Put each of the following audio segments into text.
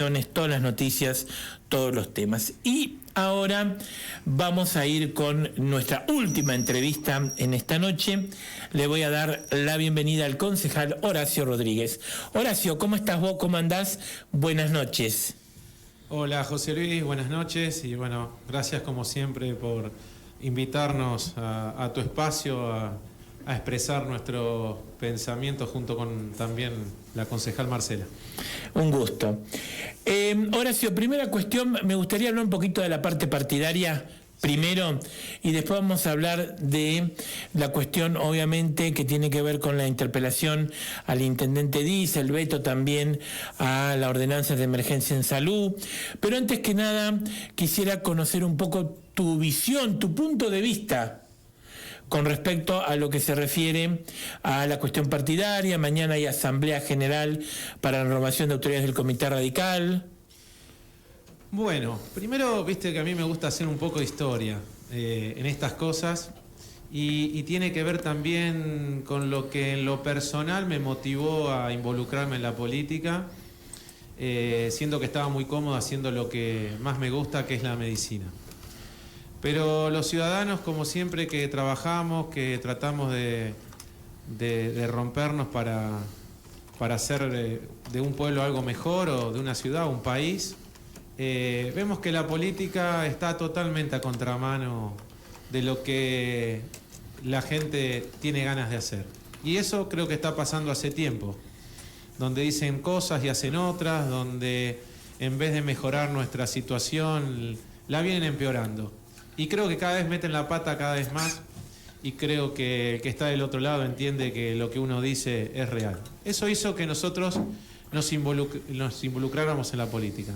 todas las noticias, todos los temas. Y ahora vamos a ir con nuestra última entrevista en esta noche. Le voy a dar la bienvenida al concejal Horacio Rodríguez. Horacio, ¿cómo estás vos? ¿Cómo andás? Buenas noches. Hola José Luis, buenas noches y bueno, gracias como siempre por invitarnos a tu espacio a expresar nuestro pensamiento junto con también la concejal Marcela. Un gusto. Horacio, primera cuestión, me gustaría hablar un poquito de la parte partidaria primero y después vamos a hablar de la cuestión obviamente que tiene que ver con la interpelación al intendente Diz, el veto también a la ordenanza de emergencia en salud, pero antes que nada quisiera conocer un poco tu visión, tu punto de vista con respecto a lo que se refiere a la cuestión partidaria. Mañana hay Asamblea General para la renovación de autoridades del Comité Radical. Bueno, primero, viste que a mí me gusta hacer un poco de historia en estas cosas y tiene que ver también con lo que en lo personal me motivó a involucrarme en la política, siendo que estaba muy cómodo haciendo lo que más me gusta, que es la medicina. Pero los ciudadanos, como siempre que trabajamos, que tratamos de rompernos para hacer de un pueblo algo mejor o de una ciudad, un país, vemos que la política está totalmente a contramano de lo que la gente tiene ganas de hacer. Y eso creo que está pasando hace tiempo, donde dicen cosas y hacen otras, donde en vez de mejorar nuestra situación, la vienen empeorando. Y creo que cada vez meten la pata cada vez más y creo que el que está del otro lado entiende que lo que uno dice es real. Eso hizo que nosotros nos involucráramos en la política.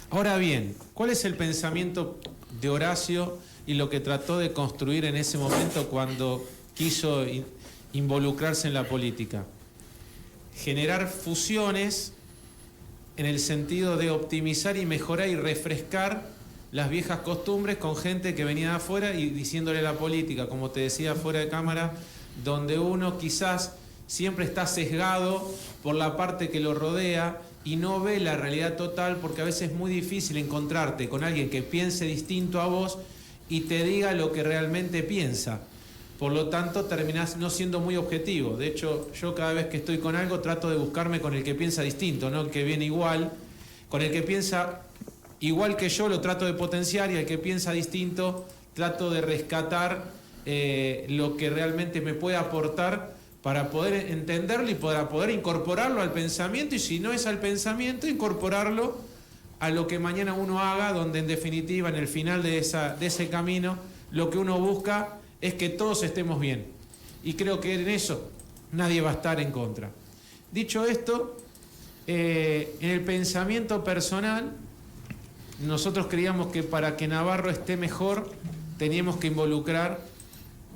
Ahora bien, ¿cuál es el pensamiento de Horacio y lo que trató de construir en ese momento cuando quiso involucrarse en la política? Generar fusiones en el sentido de optimizar y mejorar y refrescar las viejas costumbres con gente que venía de afuera y diciéndole la política, como te decía fuera de cámara, donde uno quizás siempre está sesgado por la parte que lo rodea y no ve la realidad total, porque a veces es muy difícil encontrarte con alguien que piense distinto a vos y te diga lo que realmente piensa. Por lo tanto, terminás no siendo muy objetivo. De hecho, yo cada vez que estoy con algo trato de buscarme con el que piensa distinto, no el que viene igual. Con el que piensa igual que yo lo trato de potenciar y al que piensa distinto trato de rescatar lo que realmente me puede aportar para poder entenderlo y para poder incorporarlo al pensamiento, y si no es al pensamiento, incorporarlo a lo que mañana uno haga, donde en definitiva en el final de ese camino lo que uno busca es que todos estemos bien, y creo que en eso nadie va a estar en contra. Dicho esto, en el pensamiento personal, nosotros creíamos que para que Navarro esté mejor teníamos que involucrar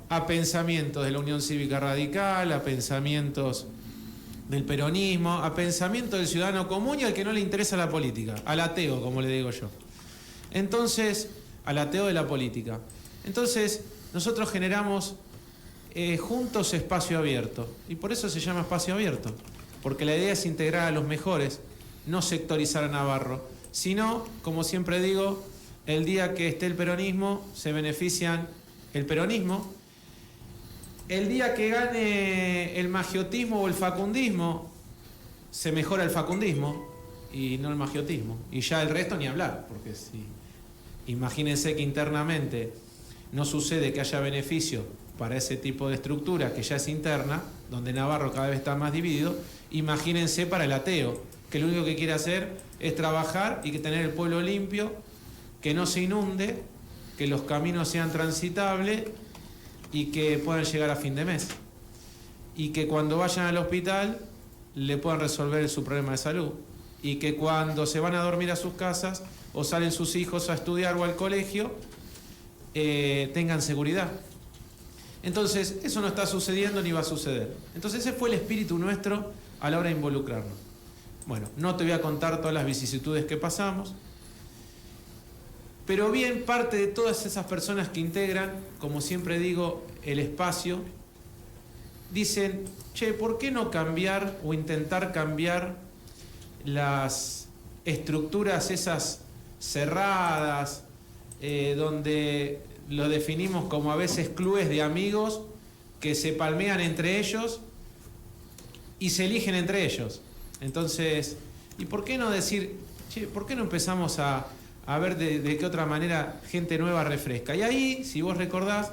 a pensamientos de la Unión Cívica Radical, a pensamientos del peronismo, a pensamientos del ciudadano común y al que no le interesa la política, al ateo, como le digo yo. Entonces, al ateo de la política. Entonces, nosotros generamos juntos Espacio Abierto, y por eso se llama Espacio Abierto, porque la idea es integrar a los mejores, no sectorizar a Navarro, sino, como siempre digo, el día que esté el peronismo, se benefician el peronismo. El día que gane el magiotismo o el facundismo, se mejora el facundismo y no el magiotismo. Y ya el resto ni hablar, porque si imagínense que internamente no sucede que haya beneficio para ese tipo de estructura que ya es interna, donde Navarro cada vez está más dividido, imagínense para el ateo, que lo único que quiere hacer es trabajar y que tener el pueblo limpio, que no se inunde, que los caminos sean transitables y que puedan llegar a fin de mes. Y que cuando vayan al hospital le puedan resolver su problema de salud. Y que cuando se van a dormir a sus casas o salen sus hijos a estudiar o al colegio, tengan seguridad. Entonces, eso no está sucediendo ni va a suceder. Entonces, ese fue el espíritu nuestro a la hora de involucrarnos. Bueno, no te voy a contar todas las vicisitudes que pasamos, pero bien parte de todas esas personas que integran, como siempre digo, el espacio, dicen, che, ¿por qué no cambiar o intentar cambiar las estructuras esas cerradas, donde lo definimos como a veces clubes de amigos que se palmean entre ellos y se eligen entre ellos. Entonces, ¿y por qué no decir, che, por qué no empezamos a ver de qué otra manera gente nueva refresca? Y ahí, si vos recordás,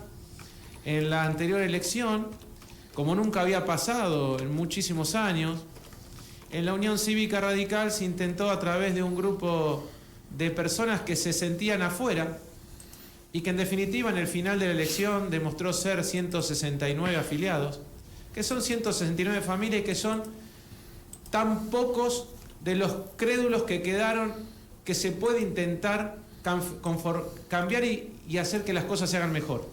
en la anterior elección, como nunca había pasado en muchísimos años, en la Unión Cívica Radical se intentó a través de un grupo de personas que se sentían afuera y que en definitiva en el final de la elección demostró ser 169 afiliados, que son 169 familias y que son tan pocos de los crédulos que quedaron que se puede intentar cambiar y hacer que las cosas se hagan mejor.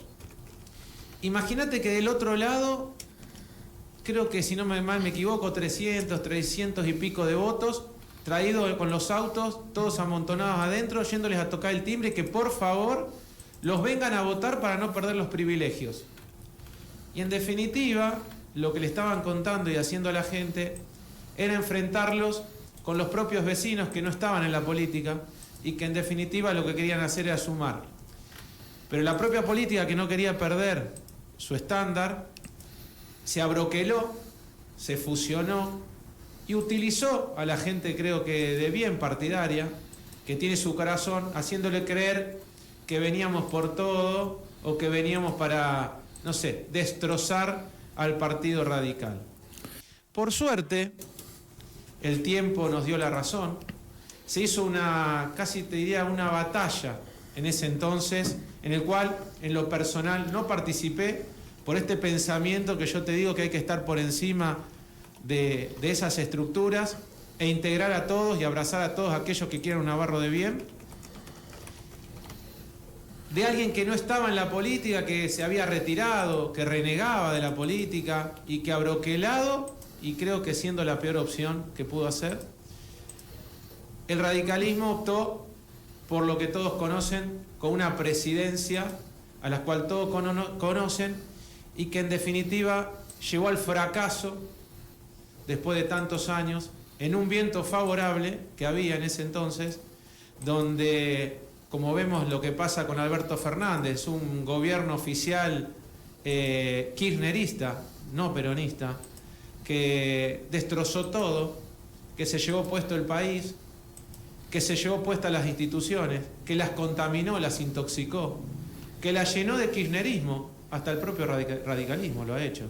Imagínate que del otro lado, creo que si no mal me equivoco, 300 y pico de votos, traídos con los autos, todos amontonados adentro, yéndoles a tocar el timbre, que por favor los vengan a votar para no perder los privilegios. Y en definitiva, lo que le estaban contando y haciendo a la gente era enfrentarlos con los propios vecinos que no estaban en la política y que en definitiva lo que querían hacer era sumar. Pero la propia política, que no quería perder su estándar, se abroqueló, se fusionó y utilizó a la gente, creo que de bien partidaria, que tiene su corazón, haciéndole creer que veníamos por todo o que veníamos para, no sé, destrozar al Partido Radical. Por suerte, el tiempo nos dio la razón. Se hizo casi te diría una batalla en ese entonces, en el cual en lo personal no participé por este pensamiento que yo te digo que hay que estar por encima de esas estructuras e integrar a todos y abrazar a todos aquellos que quieran un Navarro de bien. De alguien que no estaba en la política, que se había retirado, que renegaba de la política y que abroquelado, y creo que siendo la peor opción que pudo hacer, el radicalismo optó por lo que todos conocen con una presidencia a la cual todos conocen y que en definitiva llegó al fracaso después de tantos años en un viento favorable que había en ese entonces, donde, como vemos lo que pasa con Alberto Fernández, un gobierno oficial kirchnerista, no peronista, que destrozó todo, que se llevó puesto el país, que se llevó puestas las instituciones, que las contaminó, las intoxicó, que las llenó de kirchnerismo, hasta el propio radicalismo lo ha hecho.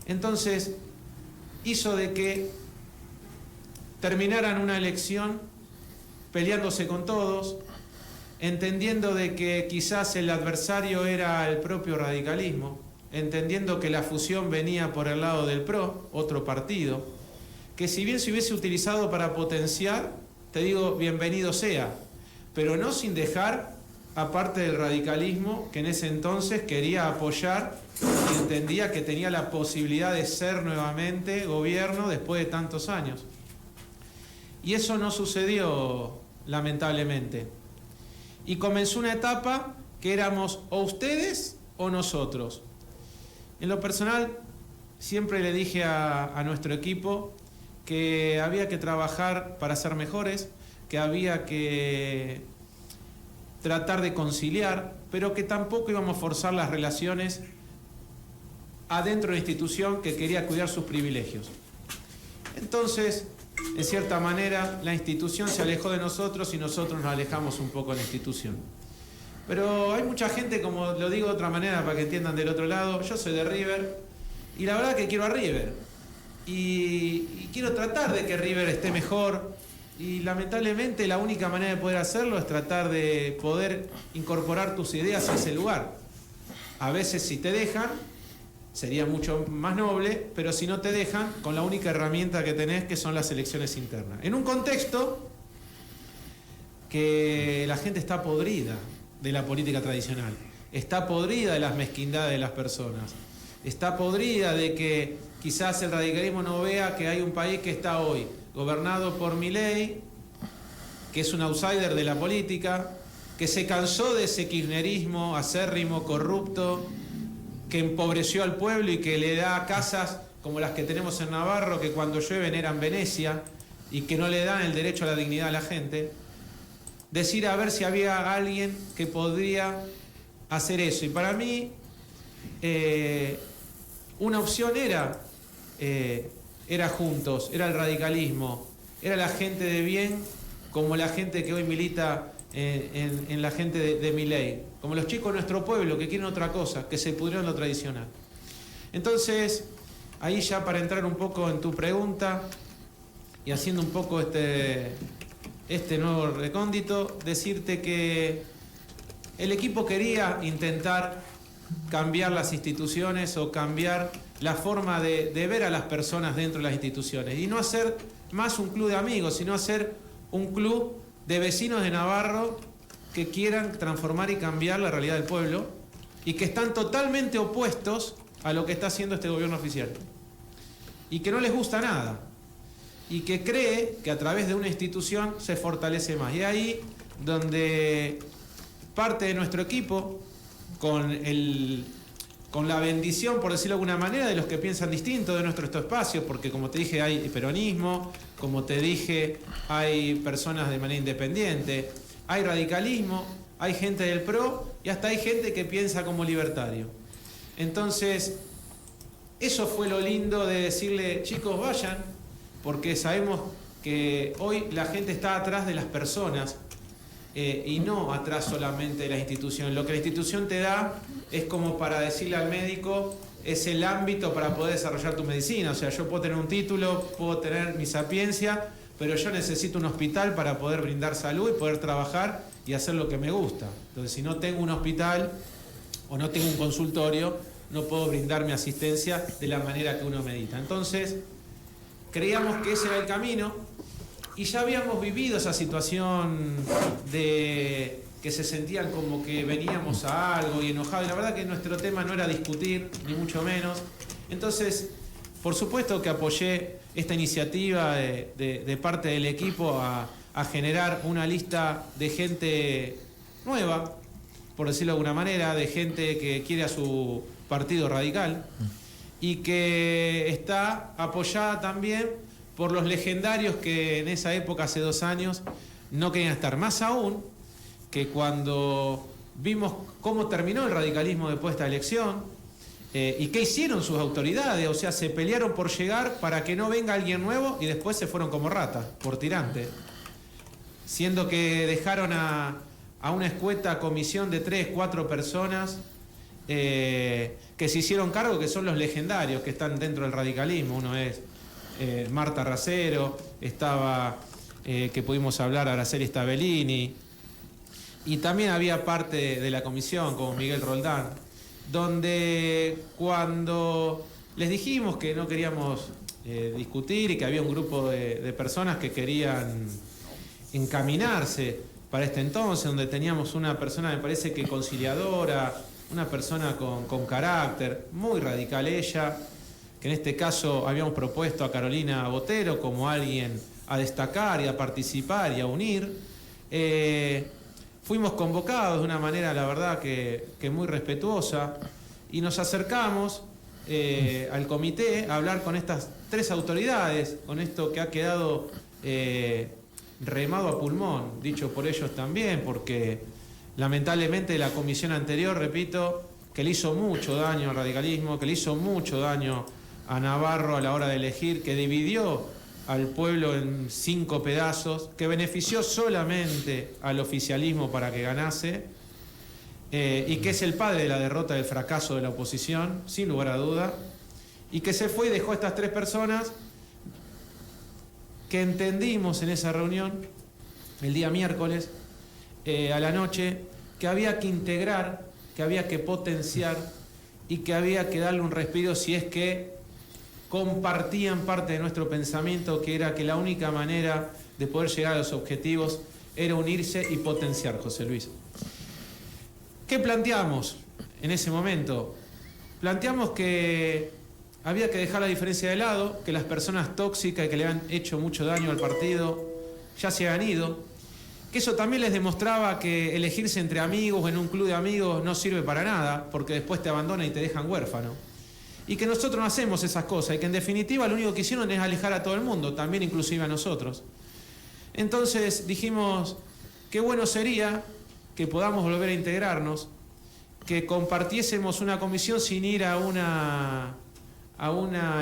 Entonces, hizo de que terminaran una elección peleándose con todos, entendiendo de que quizás el adversario era el propio radicalismo, entendiendo que la fusión venía por el lado del PRO, otro partido, que si bien se hubiese utilizado para potenciar, te digo, bienvenido sea, pero no sin dejar aparte del radicalismo que en ese entonces quería apoyar y entendía que tenía la posibilidad de ser nuevamente gobierno después de tantos años. Y eso no sucedió, lamentablemente. Y comenzó una etapa que éramos o ustedes o nosotros. En lo personal, siempre le dije a nuestro equipo que había que trabajar para ser mejores, que había que tratar de conciliar, pero que tampoco íbamos a forzar las relaciones adentro de la institución que quería cuidar sus privilegios. Entonces, en cierta manera, la institución se alejó de nosotros y nosotros nos alejamos un poco de la institución. Pero hay mucha gente, como lo digo de otra manera para que entiendan del otro lado, yo soy de River y la verdad que quiero a River. Y quiero tratar de que River esté mejor y lamentablemente la única manera de poder hacerlo es tratar de poder incorporar tus ideas a ese lugar. A veces si te dejan, sería mucho más noble, pero si no te dejan, con la única herramienta que tenés, que son las elecciones internas. En un contexto que la gente está podrida de la política tradicional, está podrida de las mezquindades de las personas, está podrida de que quizás el radicalismo no vea que hay un país que está hoy gobernado por Milei, que es un outsider de la política, que se cansó de ese kirchnerismo acérrimo, corrupto, que empobreció al pueblo y que le da casas como las que tenemos en Navarro, que cuando llueven eran Venecia, y que no le dan el derecho a la dignidad a la gente, decir a ver si había alguien que podría hacer eso. Y para mí, una opción era Juntos, era el radicalismo, era la gente de bien, como la gente que hoy milita en la gente de Milei, como los chicos de nuestro pueblo que quieren otra cosa, que se pudrieron lo tradicional. Entonces, ahí ya para entrar un poco en tu pregunta y haciendo un poco este nuevo recóndito, decirte que el equipo quería intentar cambiar las instituciones o cambiar la forma de ver a las personas dentro de las instituciones y no hacer más un club de amigos, sino hacer un club de vecinos de Navarro que quieran transformar y cambiar la realidad del pueblo y que están totalmente opuestos a lo que está haciendo este gobierno oficial y que no les gusta nada y que cree que a través de una institución se fortalece más. Y ahí donde parte de nuestro equipo, con la bendición, por decirlo de alguna manera, de los que piensan distinto de nuestro espacio, porque como te dije hay peronismo, como te dije hay personas de manera independiente, hay radicalismo, hay gente del PRO y hasta hay gente que piensa como libertario. Entonces, eso fue lo lindo de decirle, chicos, vayan, porque sabemos que hoy la gente está atrás de las personas y no atrás solamente de la institución. Lo que la institución te da es como para decirle al médico, es el ámbito para poder desarrollar tu medicina. O sea, yo puedo tener un título, puedo tener mi sapiencia, pero yo necesito un hospital para poder brindar salud y poder trabajar y hacer lo que me gusta. Entonces, si no tengo un hospital o no tengo un consultorio, no puedo brindar mi asistencia de la manera que uno medita. Entonces, creíamos que ese era el camino y ya habíamos vivido esa situación de que se sentían como que veníamos a algo y enojados. Y la verdad que nuestro tema no era discutir, ni mucho menos. Entonces, por supuesto que apoyé esta iniciativa de parte del equipo a generar una lista de gente nueva, por decirlo de alguna manera, de gente que quiere a su partido radical y que está apoyada también por los legendarios que en esa época, hace 2 años, no querían estar. Más aún que cuando vimos cómo terminó el radicalismo después de esta elección y qué hicieron sus autoridades, o sea, se pelearon por llegar para que no venga alguien nuevo y después se fueron como ratas, por tirante, siendo que dejaron a una escueta comisión de 3, 4 personas que se hicieron cargo, que son los legendarios que están dentro del radicalismo. Uno es Marta Racero, estaba, que pudimos hablar, Araceli Stabellini, y también había parte de la comisión, como Miguel Roldán, donde cuando les dijimos que no queríamos discutir y que había un grupo de personas que querían encaminarse para este entonces, donde teníamos una persona, me parece que conciliadora, una persona con carácter, muy radical ella, que en este caso habíamos propuesto a Carolina Botero como alguien a destacar y a participar y a unir. Fuimos convocados de una manera, la verdad, que muy respetuosa y nos acercamos al comité a hablar con estas 3 autoridades, con esto que ha quedado remado a pulmón, dicho por ellos también, porque lamentablemente la comisión anterior, repito, que le hizo mucho daño al radicalismo, que le hizo mucho daño a Navarro a la hora de elegir, que dividió al pueblo en 5 pedazos, que benefició solamente al oficialismo para que ganase, y que es el padre de la derrota, del fracaso de la oposición, sin lugar a duda, y que se fue y dejó a estas 3 personas que entendimos en esa reunión, el día miércoles, a la noche, que había que integrar, que había que potenciar y que había que darle un respiro si es que compartían parte de nuestro pensamiento, que era que la única manera de poder llegar a los objetivos era unirse y potenciar, José Luis. ¿Qué planteamos en ese momento? Planteamos que había que dejar la diferencia de lado, que las personas tóxicas y que le han hecho mucho daño al partido ya se han ido, que eso también les demostraba que elegirse entre amigos o en un club de amigos no sirve para nada, porque después te abandonan y te dejan huérfano. y que nosotros no hacemos esas cosas y que en definitiva lo único que hicieron es alejar a todo el mundo, también inclusive a nosotros. Entonces dijimos, qué bueno sería que podamos volver a integrarnos, que compartiésemos una comisión sin ir a una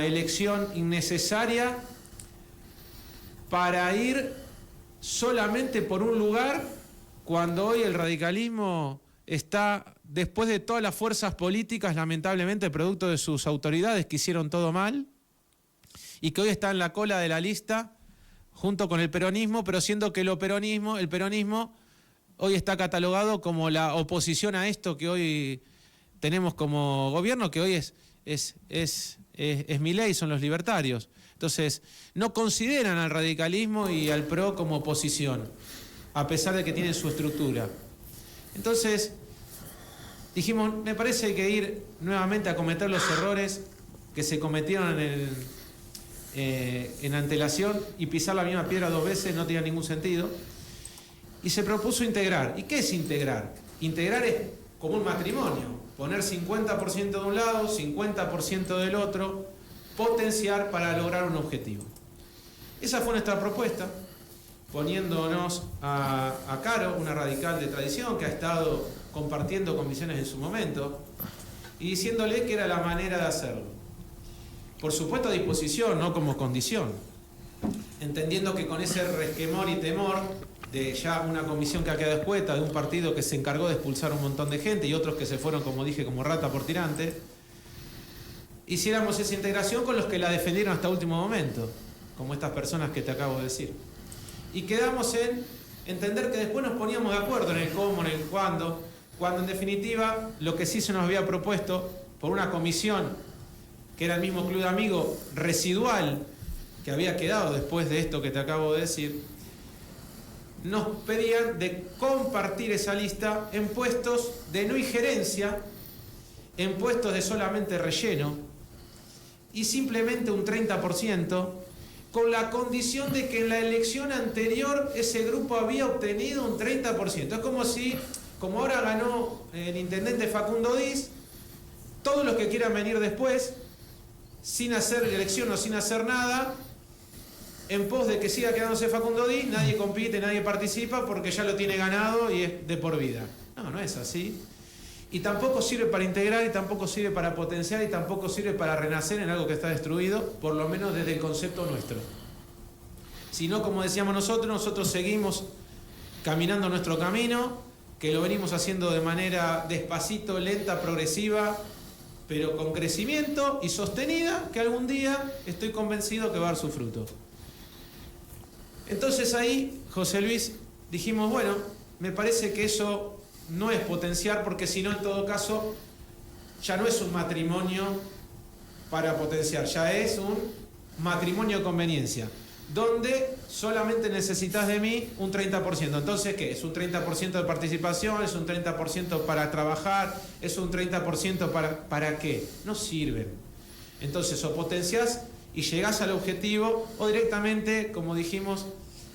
elección innecesaria para ir solamente por un lugar cuando hoy el radicalismo está, después de todas las fuerzas políticas, lamentablemente, producto de sus autoridades que hicieron todo mal, y que hoy está en la cola de la lista junto con el peronismo, pero siendo que el peronismo hoy está catalogado como la oposición a esto que hoy tenemos como gobierno, que hoy es Milei, son los libertarios. Entonces, no consideran al radicalismo y al PRO como oposición, a pesar de que tienen su estructura. Entonces, dijimos, me parece que hay que ir nuevamente a cometer los errores que se cometieron en antelación, y pisar la misma piedra 2 veces no tenía ningún sentido. Y se propuso integrar. ¿Y qué es integrar? Integrar es como un matrimonio, poner 50% de un lado, 50% del otro, potenciar para lograr un objetivo. Esa fue nuestra propuesta, poniéndonos a Caro, una radical de tradición que ha estado compartiendo convicciones en su momento, y diciéndole que era la manera de hacerlo. Por supuesto a disposición, no como condición, entendiendo que con ese resquemor y temor de ya una comisión que ha quedado escueta, de un partido que se encargó de expulsar a un montón de gente y otros que se fueron, como dije, como rata por tirante, hiciéramos esa integración con los que la defendieron hasta último momento, como estas personas que te acabo de decir. Y quedamos en entender que después nos poníamos de acuerdo en el cómo, en el cuándo, cuando en definitiva lo que sí se nos había propuesto por una comisión que era el mismo club de amigos residual que había quedado después de esto que te acabo de decir, nos pedían de compartir esa lista en puestos de no injerencia, en puestos de solamente relleno, y simplemente un 30%, con la condición de que en la elección anterior ese grupo había obtenido un 30%. Es como si, como ahora ganó el intendente Facundo Diz, todos los que quieran venir después, sin hacer elección o sin hacer nada, en pos de que siga quedándose Facundo Diz, nadie compite, nadie participa porque ya lo tiene ganado y es de por vida. No, no es así. Y tampoco sirve para integrar, y tampoco sirve para potenciar, y tampoco sirve para renacer en algo que está destruido, por lo menos desde el concepto nuestro. Sino, como decíamos nosotros seguimos caminando nuestro camino, que lo venimos haciendo de manera despacito, lenta, progresiva, pero con crecimiento y sostenida, que algún día estoy convencido que va a dar su fruto. Entonces ahí, José Luis, dijimos, bueno, me parece que eso no es potenciar, porque si no, en todo caso, ya no es un matrimonio para potenciar, ya es un matrimonio de conveniencia, donde solamente necesitas de mí un 30%. Entonces, ¿qué? ¿Es un 30% de participación? ¿Es un 30% para trabajar? ¿Es un 30% para qué? No sirven. Entonces, o potenciás y llegás al objetivo, o directamente, como dijimos,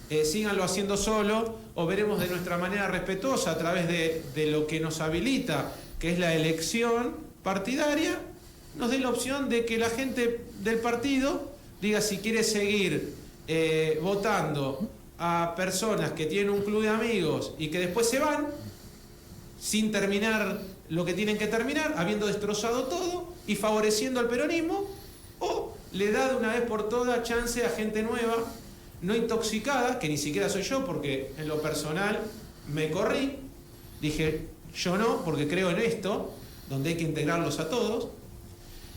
síganlo haciendo solo, o veremos de nuestra manera respetuosa a través de lo que nos habilita, que es la elección partidaria, nos dé la opción de que la gente del partido diga si quiere seguir votando a personas que tienen un club de amigos y que después se van sin terminar lo que tienen que terminar, habiendo destrozado todo y favoreciendo al peronismo, o le da de una vez por todas chance a gente nueva, no intoxicada, que ni siquiera soy yo, porque en lo personal me corrí, dije yo no, porque creo en esto, donde hay que integrarlos a todos.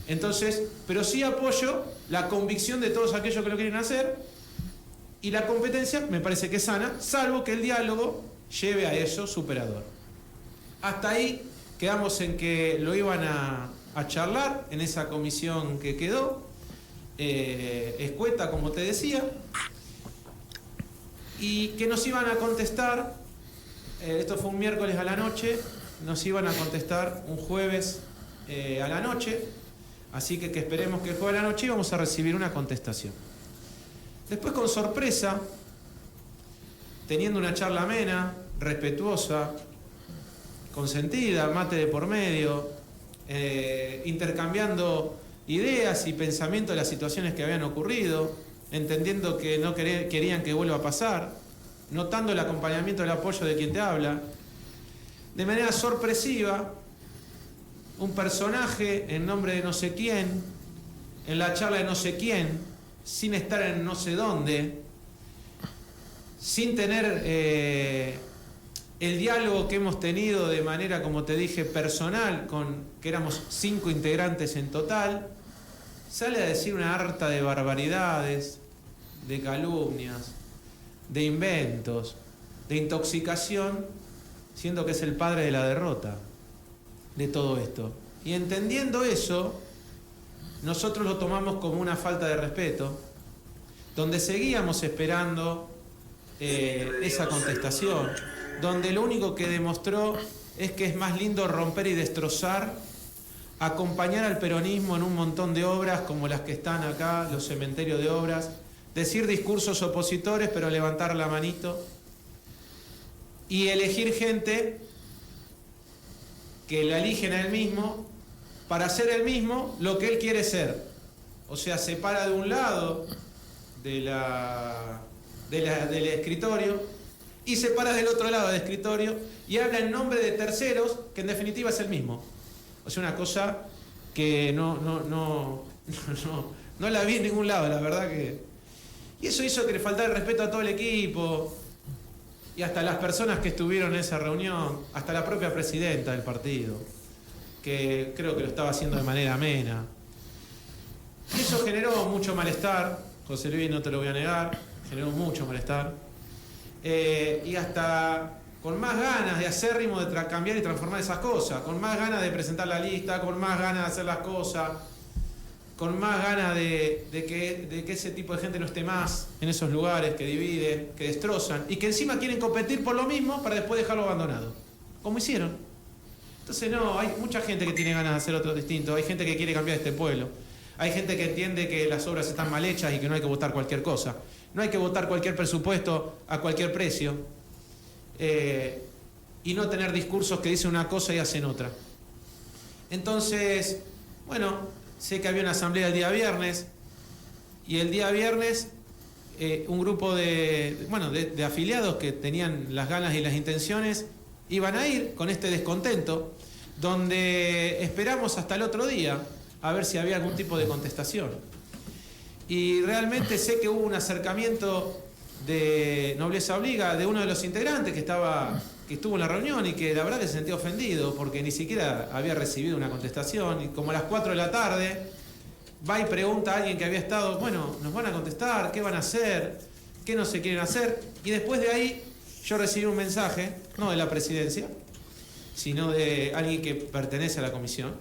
Entonces, pero sí apoyo la convicción de todos aquellos que lo quieren hacer, y la competencia me parece que es sana, salvo que el diálogo lleve a eso superador. Hasta ahí quedamos en que lo iban a charlar en esa comisión que quedó, escueta, como te decía, y que nos iban a contestar, esto fue un miércoles a la noche, nos iban a contestar un jueves a la noche, así que esperemos que el jueves a la noche íbamos a recibir una contestación. Después, con sorpresa, teniendo una charla amena, respetuosa, consentida, mate de por medio, intercambiando ideas y pensamientos de las situaciones que habían ocurrido, entendiendo que no querían que vuelva a pasar, notando el acompañamiento, el apoyo de quien te habla. De manera sorpresiva, un personaje en nombre de no sé quién, en la charla de no sé quién, sin estar en no sé dónde, sin tener el diálogo que hemos tenido de manera, como te dije, personal, que éramos 5 integrantes en total, sale a decir una harta de barbaridades, de calumnias, de inventos, de intoxicación, siendo que es el padre de la derrota de todo esto. Y entendiendo eso, nosotros lo tomamos como una falta de respeto, donde seguíamos esperando esa contestación, donde lo único que demostró es que es más lindo romper y destrozar, acompañar al peronismo en un montón de obras como las que están acá, los cementerios de obras, decir discursos opositores pero levantar la manito y elegir gente que la eligen a él mismo para ser él mismo lo que él quiere ser. O sea, se para de un lado del escritorio y se para del otro lado del escritorio y habla en nombre de terceros, que en definitiva es el mismo. O sea, una cosa que no la vi en ningún lado, la verdad que... Y eso hizo que le faltara el respeto a todo el equipo y hasta las personas que estuvieron en esa reunión, hasta la propia presidenta del partido, que creo que lo estaba haciendo de manera amena. Y eso generó mucho malestar, José Luis, no te lo voy a negar, generó mucho malestar. Y hasta con más ganas de acérrimo de cambiar y transformar esas cosas, con más ganas de presentar la lista, con más ganas de hacer las cosas, con más ganas de que ese tipo de gente no esté más en esos lugares que dividen, que destrozan, y que encima quieren competir por lo mismo para después dejarlo abandonado, como hicieron. Entonces no, hay mucha gente que tiene ganas de hacer otro distinto, hay gente que quiere cambiar este pueblo, hay gente que entiende que las obras están mal hechas y que no hay que votar cualquier cosa, no hay que votar cualquier presupuesto a cualquier precio, y no tener discursos que dicen una cosa y hacen otra. Entonces, bueno, sé que había una asamblea el día viernes, y el día viernes un grupo de afiliados que tenían las ganas y las intenciones iban a ir con este descontento, donde esperamos hasta el otro día a ver si había algún tipo de contestación. Y realmente sé que hubo un acercamiento de Nobleza Obliga de uno de los integrantes que estuvo en la reunión y que la verdad que se sentía ofendido porque ni siquiera había recibido una contestación, y como a las 4 de la tarde va y pregunta a alguien que había estado, bueno, ¿nos van a contestar? ¿Qué van a hacer? ¿Qué no se quieren hacer? Y después de ahí yo recibí un mensaje, no de la presidencia, sino de alguien que pertenece a la comisión,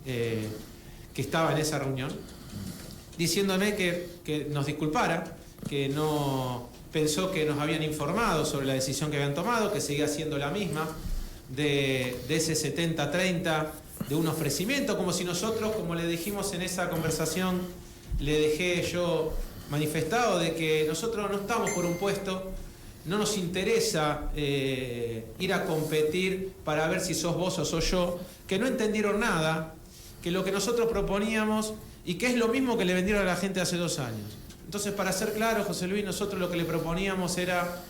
que estaba en esa reunión, diciéndome que nos disculpara, que no... Pensó que nos habían informado sobre la decisión que habían tomado, que seguía siendo la misma, de ese 70-30, de un ofrecimiento, como si nosotros, como le dijimos en esa conversación, le dejé yo manifestado de que nosotros no estamos por un puesto, no nos interesa ir a competir para ver si sos vos o soy yo, que no entendieron nada, que lo que nosotros proponíamos, y que es lo mismo que le vendieron a la gente hace 2 años. Entonces, para ser claro, José Luis, nosotros lo que le proponíamos era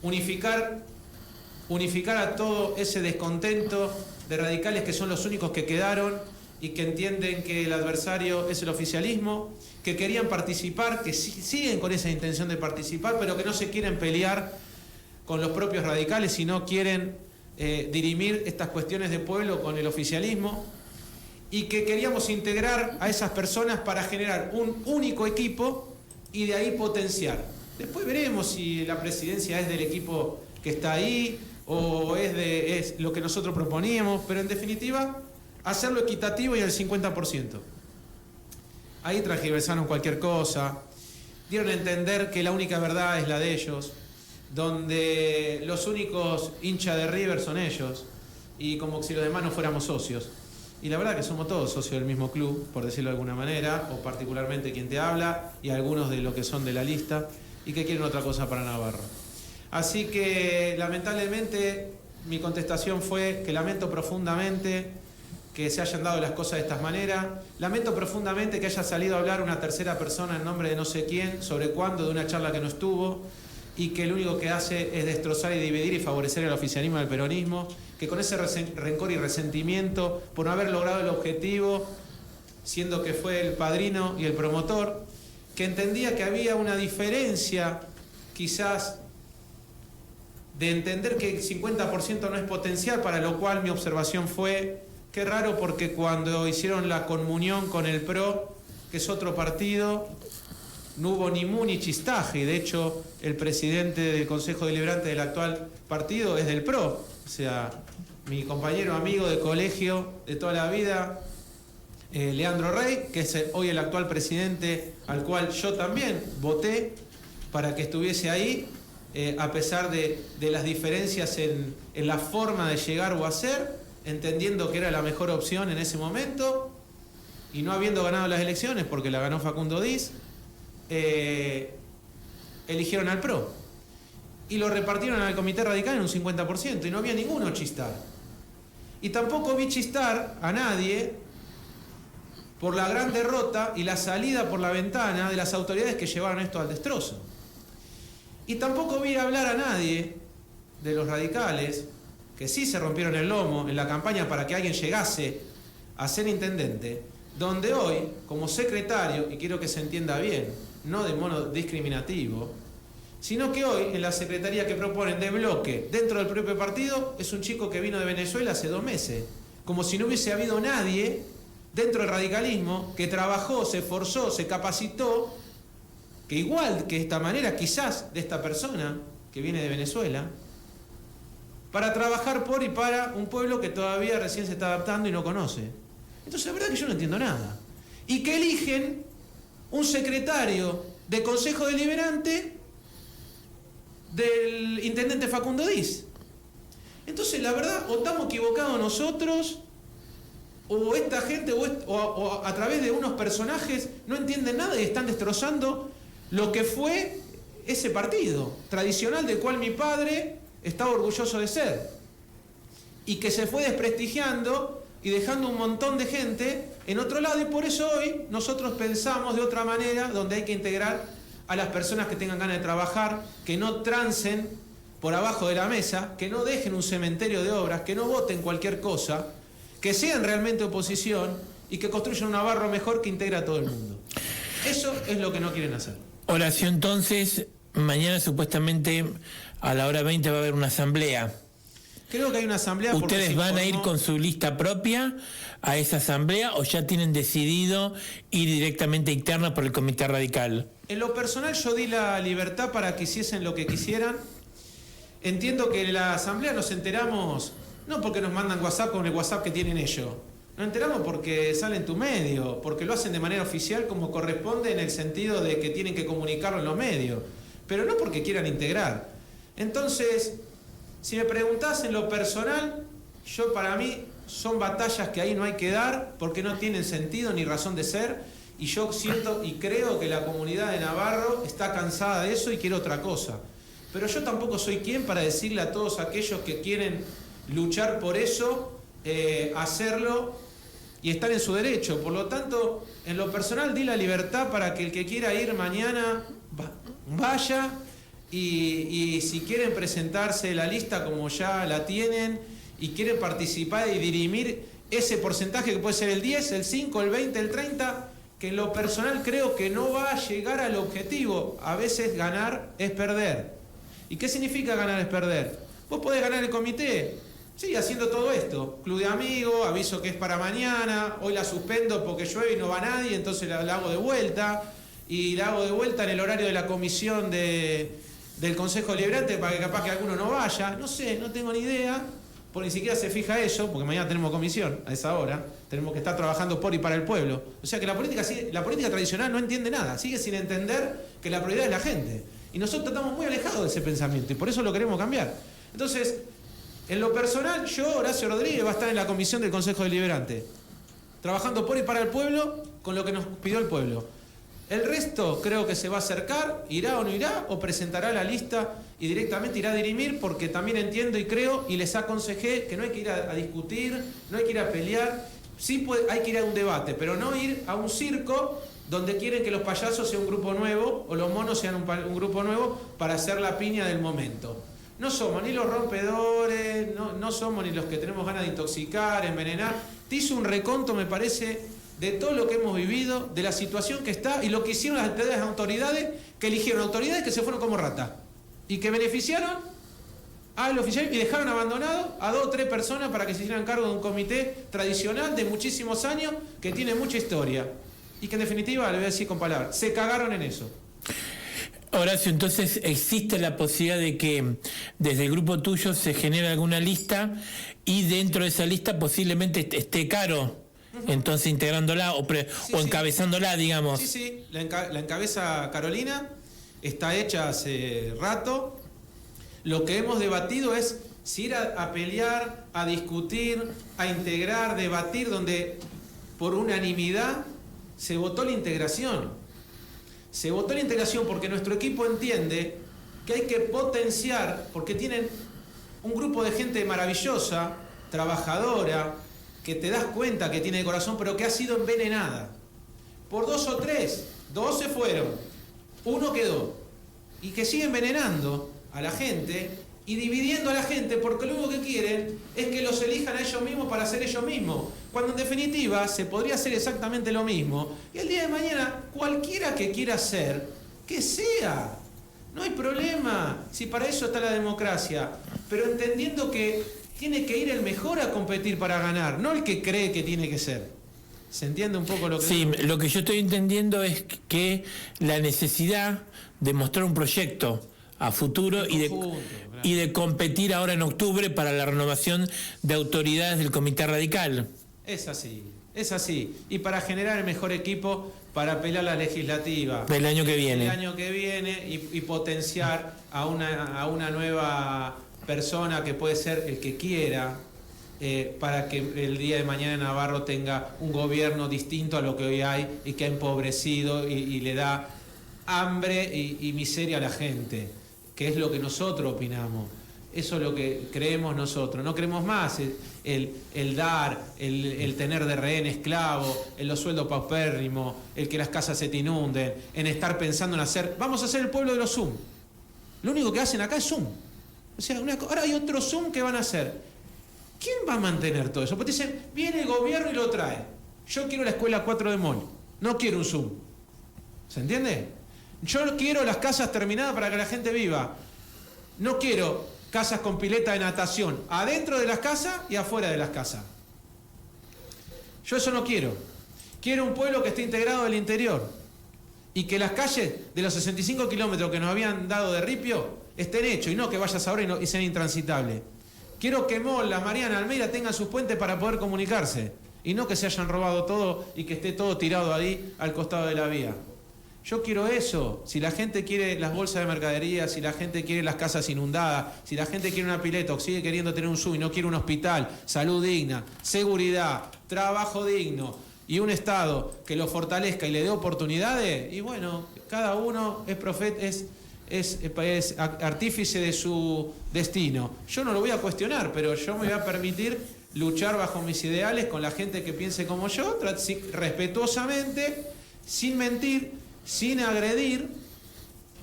unificar a todo ese descontento de radicales que son los únicos que quedaron y que entienden que el adversario es el oficialismo, que querían participar, que siguen con esa intención de participar, pero que no se quieren pelear con los propios radicales, sino quieren dirimir estas cuestiones de pueblo con el oficialismo, y que queríamos integrar a esas personas para generar un único equipo y de ahí potenciar. Después veremos si la presidencia es del equipo que está ahí o es lo que nosotros proponíamos, pero en definitiva, hacerlo equitativo y al 50%. Ahí transgiversaron cualquier cosa, dieron a entender que la única verdad es la de ellos, donde los únicos hinchas de River son ellos, y como si los demás no fuéramos socios. Y la verdad que somos todos socios del mismo club, por decirlo de alguna manera, o particularmente quien te habla, y algunos de los que son de la lista, y que quieren otra cosa para Navarro. Así que, lamentablemente, mi contestación fue que lamento profundamente que se hayan dado las cosas de esta manera. Lamento profundamente que haya salido a hablar una tercera persona en nombre de no sé quién, sobre cuándo, de una charla que no estuvo, y que lo único que hace es destrozar y dividir y favorecer el oficialismo y el peronismo, que con ese rencor y resentimiento por no haber logrado el objetivo, siendo que fue el padrino y el promotor, que entendía que había una diferencia quizás de entender que el 50% no es potencial, para lo cual mi observación fue: qué raro, porque cuando hicieron la comunión con el PRO, que es otro partido, no hubo ni mu ni chistaje. De hecho, el presidente del Consejo Deliberante del actual partido es del PRO. O sea, mi compañero amigo de colegio de toda la vida, Leandro Rey, que es hoy el actual presidente, al cual yo también voté para que estuviese ahí, a pesar de las diferencias en la forma de llegar o hacer, entendiendo que era la mejor opción en ese momento, y no habiendo ganado las elecciones, porque la ganó Facundo Diz, eligieron al PRO. Y lo repartieron al Comité Radical en un 50%, y no había ninguno chistar. Y tampoco vi chistar a nadie por la gran derrota y la salida por la ventana de las autoridades que llevaron esto al destrozo. Y tampoco vi hablar a nadie de los radicales, que sí se rompieron el lomo en la campaña para que alguien llegase a ser intendente, donde hoy, como secretario, y quiero que se entienda bien, no de modo discriminativo, sino que hoy en la secretaría que proponen de bloque dentro del propio partido es un chico que vino de Venezuela hace 2 meses, como si no hubiese habido nadie dentro del radicalismo que trabajó, se esforzó, se capacitó, que igual que esta manera quizás de esta persona que viene de Venezuela, para trabajar por y para un pueblo que todavía recién se está adaptando y no conoce. Entonces la verdad es que yo no entiendo nada. Y que eligen un secretario de Consejo Deliberante del intendente Facundo Diz. Entonces la verdad, o estamos equivocados nosotros, o esta gente, o a través de unos personajes no entienden nada y están destrozando lo que fue ese partido tradicional del cual mi padre estaba orgulloso de ser, y que se fue desprestigiando y dejando un montón de gente en otro lado. Y por eso hoy nosotros pensamos de otra manera, donde hay que integrar a las personas que tengan ganas de trabajar, que no trancen por abajo de la mesa, que no dejen un cementerio de obras, que no voten cualquier cosa, que sean realmente oposición y que construyan un Navarro mejor que integre a todo el mundo. Eso es lo que no quieren hacer. Horacio, entonces, mañana supuestamente a la hora 20 va a haber una asamblea. Creo que hay una asamblea. ¿Ustedes van a ir con su lista propia a esa asamblea o ya tienen decidido ir directamente interna por el Comité Radical? En lo personal yo di la libertad para que hiciesen lo que quisieran. Entiendo que en la asamblea nos enteramos, no porque nos mandan WhatsApp con el WhatsApp que tienen ellos. Nos enteramos porque sale en tu medio, porque lo hacen de manera oficial como corresponde, en el sentido de que tienen que comunicarlo en los medios, pero no porque quieran integrar. Entonces, si me preguntás en lo personal, yo, para mí son batallas que ahí no hay que dar porque no tienen sentido ni razón de ser, y yo siento y creo que la comunidad de Navarro está cansada de eso y quiere otra cosa. Pero yo tampoco soy quien para decirle a todos aquellos que quieren luchar por eso, hacerlo y estar en su derecho. Por lo tanto, en lo personal di la libertad para que el que quiera ir mañana vaya, y si quieren presentarse la lista como ya la tienen y quieren participar y dirimir ese porcentaje que puede ser el 10, el 5, el 20, el 30, que en lo personal creo que no va a llegar al objetivo. A veces ganar es perder. ¿Y qué significa ganar es perder? Vos podés ganar el comité, sí, haciendo todo esto. Club de amigos, aviso que es para mañana, hoy la suspendo porque llueve y no va nadie, entonces la hago de vuelta. Y la hago de vuelta en el horario de la comisión del Consejo Deliberante para que capaz que alguno no vaya. No sé, no tengo ni idea, porque ni siquiera se fija eso, porque mañana tenemos comisión a esa hora. Tenemos que estar trabajando por y para el pueblo. O sea que la política tradicional no entiende nada, sigue sin entender que la prioridad es la gente. Y nosotros estamos muy alejados de ese pensamiento y por eso lo queremos cambiar. Entonces, en lo personal, yo, Horacio Rodríguez, va a estar en la comisión del Consejo Deliberante, trabajando por y para el pueblo con lo que nos pidió el pueblo. El resto creo que se va a acercar, irá o no irá, o presentará la lista y directamente irá a dirimir, porque también entiendo y creo y les aconsejé que no hay que ir a discutir, no hay que ir a pelear, Sí hay que ir a un debate, pero no ir a un circo donde quieren que los payasos sean un grupo nuevo o los monos sean un grupo nuevo para hacer la piña del momento. No somos ni los rompedores, no somos ni los que tenemos ganas de intoxicar, envenenar. Te hizo un reconto, me parece, de todo lo que hemos vivido, de la situación que está y lo que hicieron las autoridades, que eligieron autoridades que se fueron como rata y que beneficiaron al oficial y dejaron abandonado a 2 o 3 personas para que se hicieran cargo de un comité tradicional de muchísimos años que tiene mucha historia y que en definitiva, le voy a decir con palabras, se cagaron en eso. Horacio, entonces existe la posibilidad de que desde el grupo tuyo se genere alguna lista y dentro de esa lista posiblemente esté Caro, entonces integrándola o encabezándola, digamos. Sí, la encabeza Carolina, está hecha hace rato. Lo que hemos debatido es si ir a pelear, a discutir, a integrar, debatir, donde por unanimidad se votó la integración. Se votó la integración porque nuestro equipo entiende que hay que potenciar, porque tienen un grupo de gente maravillosa, trabajadora, que te das cuenta que tiene corazón, pero que ha sido envenenada. Por 2 o 3, 2 se fueron, 1 quedó. Y que sigue envenenando a la gente y dividiendo a la gente porque lo único que quieren es que los elijan a ellos mismos para ser ellos mismos. Cuando en definitiva se podría hacer exactamente lo mismo. Y el día de mañana, cualquiera que quiera ser, que sea. No hay problema, si para eso está la democracia. Pero entendiendo que tiene que ir el mejor a competir para ganar, no el que cree que tiene que ser. ¿Se entiende un poco lo que Sí, digo? lo que yo estoy entendiendo es que la necesidad de mostrar un proyecto a futuro y de competir ahora en octubre para la renovación de autoridades del Comité Radical. Es así. Y para generar el mejor equipo para pelear la legislativa. Del año que viene. El año que viene y potenciar a una nueva persona que puede ser el que quiera, para que el día de mañana Navarro tenga un gobierno distinto a lo que hoy hay y que ha empobrecido y le da hambre y miseria a la gente, que es lo que nosotros opinamos. Eso es lo que creemos nosotros. No creemos más el dar, el tener de rehén esclavo, en los sueldos paupérrimos, el que las casas se te inunden, en estar pensando en hacer... Vamos a hacer el pueblo de los Zoom. Lo único que hacen acá es Zoom. O sea, ahora hay otro Zoom que van a hacer. ¿Quién va a mantener todo eso? Porque dicen, viene el gobierno y lo trae. Yo quiero la escuela 4 de Mol. No quiero un Zoom. ¿Se entiende? Yo quiero las casas terminadas para que la gente viva. No quiero casas con pileta de natación adentro de las casas y afuera de las casas. Yo eso no quiero. Quiero un pueblo que esté integrado del interior y que las calles de los 65 kilómetros que nos habían dado de ripio estén hechos y no que vayas ahora y sean intransitables. Quiero que Mola, Mariana, Almeida tengan sus puentes para poder comunicarse y no que se hayan robado todo y que esté todo tirado ahí al costado de la vía. Yo quiero eso. Si la gente quiere las bolsas de mercadería, si la gente quiere las casas inundadas, si la gente quiere una pileta o sigue queriendo tener un SUV y no quiere un hospital, salud digna, seguridad, trabajo digno y un Estado que lo fortalezca y le dé oportunidades, y bueno, cada uno es profeta, es artífice de su destino. Yo no lo voy a cuestionar, pero yo me voy a permitir luchar bajo mis ideales con la gente que piense como yo, respetuosamente, sin mentir, sin agredir,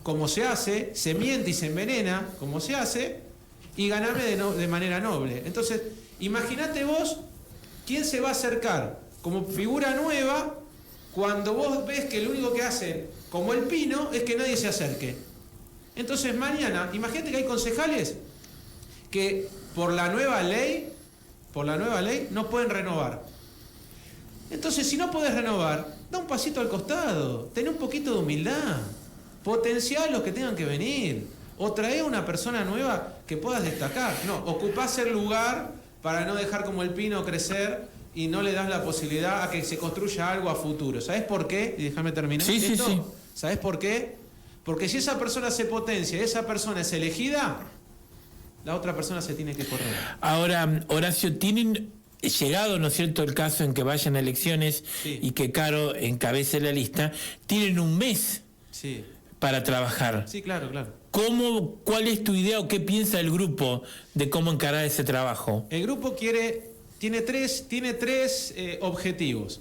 como se hace, se miente y se envenena, como se hace, y ganarme de manera noble. Entonces, imagínate vos quién se va a acercar como figura nueva cuando vos ves que lo único que hacen, como el pino, es que nadie se acerque. Entonces, mañana, imagínate que hay concejales que por la nueva ley no pueden renovar. Entonces, si no podés renovar, da un pasito al costado, ten un poquito de humildad, potenciá los que tengan que venir, o trae a una persona nueva que puedas destacar. No, ocupás el lugar para no dejar como el pino crecer y no le das la posibilidad a que se construya algo a futuro. ¿Sabés por qué? Y déjame terminar. Sí. ¿Sabés por qué? Porque si esa persona se potencia, esa persona es elegida, la otra persona se tiene que correr. Ahora, Horacio, tienen llegado, ¿no es cierto?, el caso en que vayan a elecciones y que Caro encabece la lista, tienen un mes para trabajar. Sí, claro. ¿Cuál es tu idea o qué piensa el grupo de cómo encarar ese trabajo? El grupo quiere tiene tres objetivos.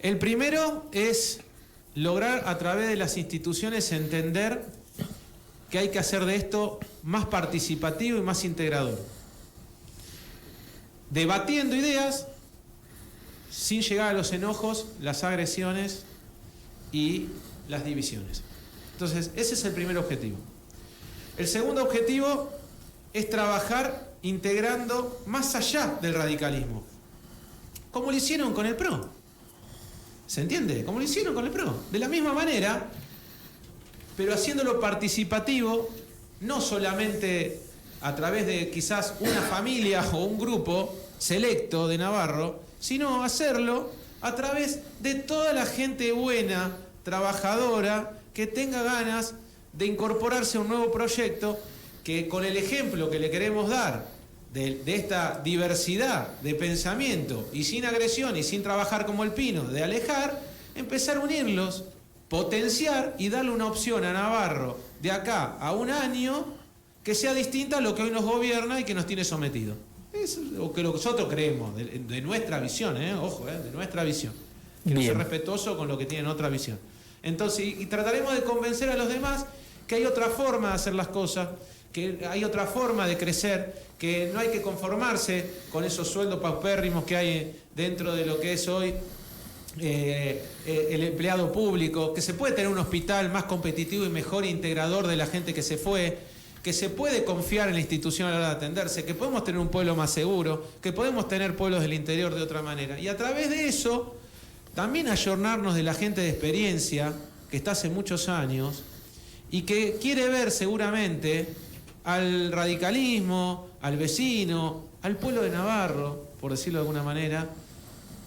El primero es lograr a través de las instituciones entender que hay que hacer de esto más participativo y más integrador. Debatiendo ideas sin llegar a los enojos, las agresiones y las divisiones. Entonces, ese es el primer objetivo. El segundo objetivo es trabajar integrando más allá del radicalismo, como lo hicieron con el PRO. ¿Se entiende? Como lo hicieron con el PRO. De la misma manera, pero haciéndolo participativo, no solamente a través de quizás una familia o un grupo selecto de Navarro, sino hacerlo a través de toda la gente buena, trabajadora, que tenga ganas de incorporarse a un nuevo proyecto, que con el ejemplo que le queremos dar de esta diversidad de pensamiento y sin agresión y sin trabajar como el pino, de alejar, empezar a unirlos, potenciar y darle una opción a Navarro de acá a un año que sea distinta a lo que hoy nos gobierna y que nos tiene sometidos. Es lo que nosotros creemos, de nuestra visión, ojo, de nuestra visión. Quiero ser respetuoso con lo que tienen otra visión. Entonces, y trataremos de convencer a los demás que hay otra forma de hacer las cosas, que hay otra forma de crecer, que no hay que conformarse con esos sueldos paupérrimos que hay dentro de lo que es hoy el empleado público, que se puede tener un hospital más competitivo y mejor integrador de la gente que se fue, que se puede confiar en la institución a la hora de atenderse, que podemos tener un pueblo más seguro, que podemos tener pueblos del interior de otra manera. Y a través de eso, también ayornarnos de la gente de experiencia, que está hace muchos años, y que quiere ver seguramente al radicalismo, al vecino, al pueblo de Navarro, por decirlo de alguna manera,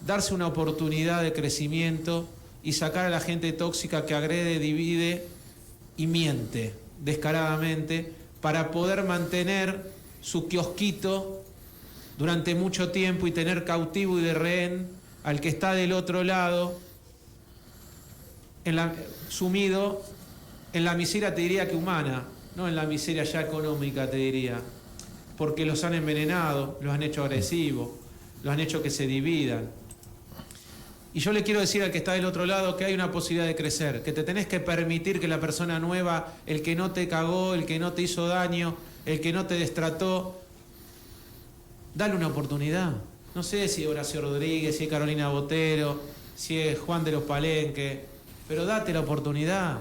darse una oportunidad de crecimiento y sacar a la gente tóxica que agrede, divide y miente descaradamente para poder mantener su kiosquito durante mucho tiempo y tener cautivo y de rehén al que está del otro lado, sumido en la miseria, te diría que humana, no en la miseria ya económica, te diría, porque los han envenenado, los han hecho agresivos, los han hecho que se dividan. Y yo le quiero decir al que está del otro lado que hay una posibilidad de crecer, que te tenés que permitir que la persona nueva, el que no te cagó, el que no te hizo daño, el que no te destrató, dale una oportunidad. No sé si es Horacio Rodríguez, si es Carolina Botero, si es Juan de los Palenques, pero date la oportunidad.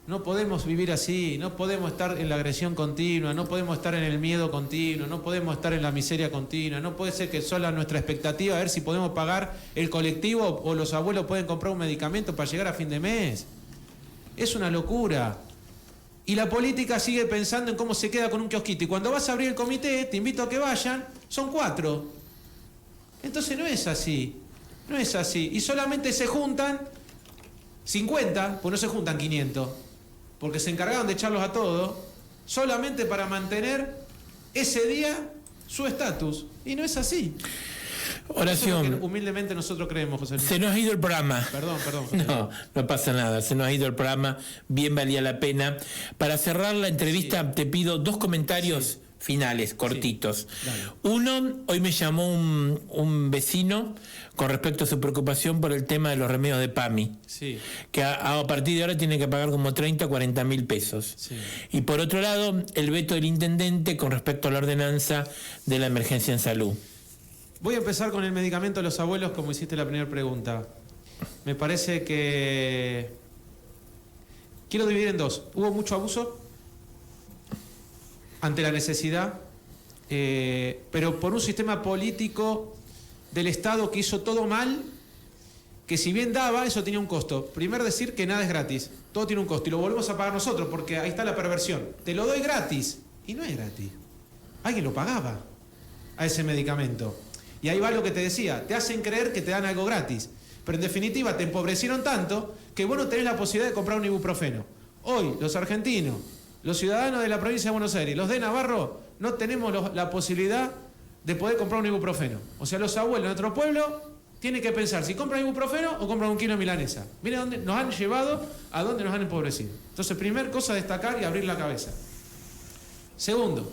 No podemos vivir así, no podemos estar en la agresión continua, no podemos estar en el miedo continuo, no podemos estar en la miseria continua, no puede ser que sola nuestra expectativa a ver si podemos pagar el colectivo o los abuelos pueden comprar un medicamento para llegar a fin de mes. Es una locura. Y la política sigue pensando en cómo se queda con un kiosquito. Y cuando vas a abrir el comité, te invito a que vayan, son 4. Entonces no es así, no es así. Y solamente se juntan 50, pues no se juntan 500. Porque se encargaron de echarlos a todos, solamente para mantener ese día su estatus. Y no es así. Oración. Eso es lo que humildemente nosotros creemos, José Luis. Se nos ha ido el programa. Perdón. No, no pasa nada. Se nos ha ido el programa. Bien valía la pena. Para cerrar la entrevista, te pido 2 comentarios finales, cortitos. Sí, uno, hoy me llamó un vecino con respecto a su preocupación por el tema de los remedios de PAMI, que a partir de ahora tiene que pagar como 30 o 40 mil pesos. Sí. Y por otro lado, el veto del intendente con respecto a la ordenanza de la emergencia en salud. Voy a empezar con el medicamento de los abuelos, como hiciste la primera pregunta. Me parece que quiero dividir en 2. Hubo mucho abuso ante la necesidad, pero por un sistema político del Estado que hizo todo mal, que si bien daba, eso tenía un costo. Primero decir que nada es gratis, todo tiene un costo y lo volvemos a pagar nosotros, porque ahí está la perversión. Te lo doy gratis, y no es gratis. Alguien lo pagaba a ese medicamento. Y ahí va lo que te decía, te hacen creer que te dan algo gratis, pero en definitiva te empobrecieron tanto que vos no tenés la posibilidad de comprar un ibuprofeno. Hoy los argentinos, los ciudadanos de la provincia de Buenos Aires, los de Navarro, no tenemos la posibilidad de poder comprar un ibuprofeno. O sea, los abuelos de nuestro pueblo tienen que pensar si compran ibuprofeno o compran un kilo de milanesa. Miren dónde nos han llevado, a dónde nos han empobrecido. Entonces, primer cosa a destacar y abrir la cabeza. Segundo,